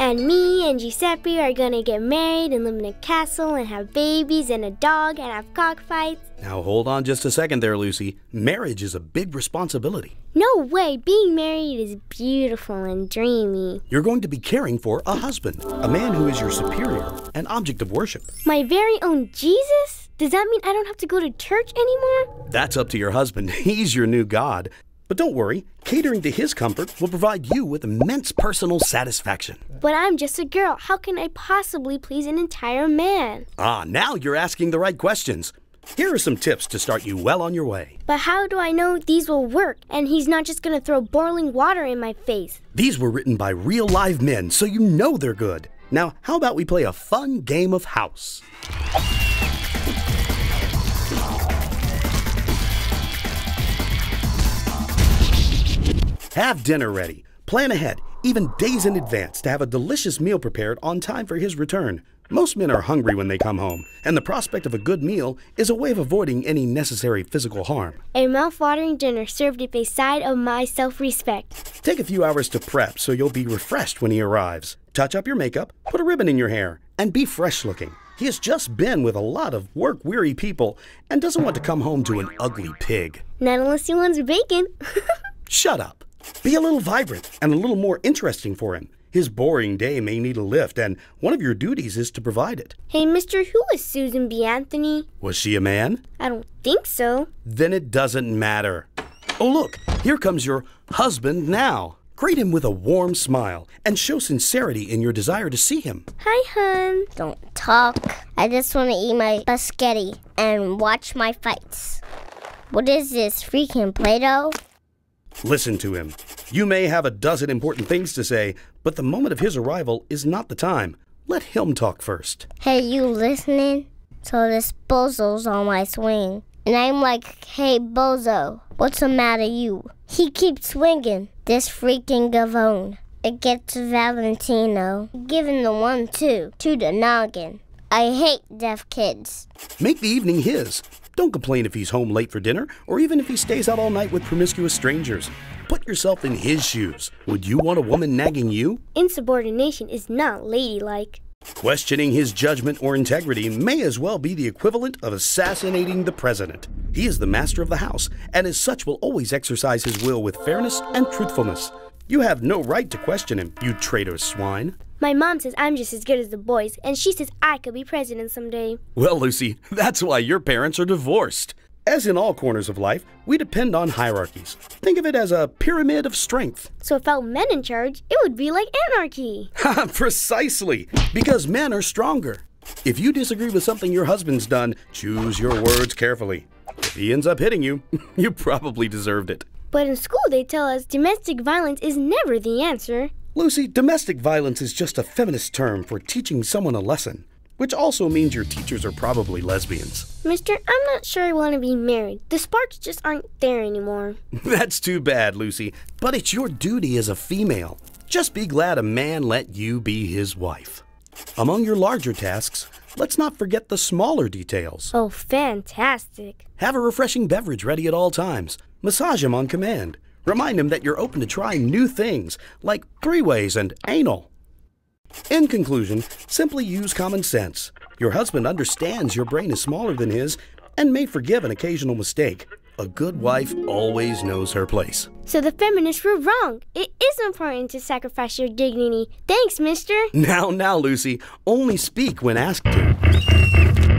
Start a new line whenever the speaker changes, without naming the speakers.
And me and Giuseppe are gonna get married and live in a castle and have babies and a dog and have cockfights.
Now hold on just a second there, Lucy. Marriage is a big responsibility.
No way, being married is beautiful and dreamy.
You're going to be caring for a husband, a man who is your superior, an object of worship.
My very own Jesus? Does that mean I don't have to go to church anymore?
That's up to your husband. He's your new God. But don't worry, catering to his comfort will provide you with immense personal satisfaction.
But I'm just a girl. How can I possibly please an entire man?
Ah, now you're asking the right questions. Here are some tips to start you well on your way.
But how do I know these will work and he's not just gonna throw boiling water in my face?
These were written by real live men, so you know they're good. Now, how about we play a fun game of house? Have dinner ready. Plan ahead, even days in advance, to have a delicious meal prepared on time for his return. Most men are hungry when they come home, and the prospect of a good meal is a way of avoiding any necessary physical harm.
A mouth-watering dinner served with a side of my self-respect.
Take a few hours to prep so you'll be refreshed when he arrives. Touch up your makeup, put a ribbon in your hair, and be fresh looking. He has just been with a lot of work-weary people and doesn't want to come home to an ugly pig.
Not unless he wants bacon.
Shut up. Be a little vibrant and a little more interesting for him. His boring day may need a lift, and one of your duties is to provide it.
Hey, mister, who is Susan B. Anthony?
Was she a man?
I don't think so.
Then it doesn't matter. Oh, look, here comes your husband now. Greet him with a warm smile and show sincerity in your desire to see him.
Hi, hon.
Don't talk. I just want to eat my spaghetti and watch my fights. What is this, freaking Play-Doh?
Listen to him. You may have a dozen important things to say, but the moment of his arrival is not the time. Let him talk first.
Hey, you listening? So this bozo's on my swing. And I'm like, hey, bozo, what's the matter you? He keeps swinging, this freaking gavone. It gets Valentino, giving the 1-2 to the noggin. I hate deaf kids.
Make the evening his. Don't complain if he's home late for dinner, or even if he stays out all night with promiscuous strangers. Put yourself in his shoes. Would you want a woman nagging you?
Insubordination is not ladylike.
Questioning his judgment or integrity may as well be the equivalent of assassinating the president. He is the master of the house, and as such will always exercise his will with fairness and truthfulness. You have no right to question him, you traitorous swine.
My mom says I'm just as good as the boys, and she says I could be president someday.
Well, Lucy, that's why your parents are divorced. As in all corners of life, we depend on hierarchies. Think of it as a pyramid of strength.
So if felt men in charge, it would be like anarchy.
Precisely, because men are stronger. If you disagree with something your husband's done, choose your words carefully. If he ends up hitting you, you probably deserved it.
But in school they tell us domestic violence is never the answer.
Lucy, domestic violence is just a feminist term for teaching someone a lesson, which also means your teachers are probably lesbians.
Mister, I'm not sure I want to be married. The sparks just aren't there anymore.
That's too bad, Lucy, but it's your duty as a female. Just be glad a man let you be his wife. Among your larger tasks, let's not forget the smaller details.
Oh, fantastic.
Have a refreshing beverage ready at all times. Massage him on command. Remind him that you're open to trying new things, like three-ways and anal. In conclusion, simply use common sense. Your husband understands your brain is smaller than his and may forgive an occasional mistake. A good wife always knows her place.
So the feminists were wrong. It is important to sacrifice your dignity. Thanks, mister.
Now, Lucy, only speak when asked to.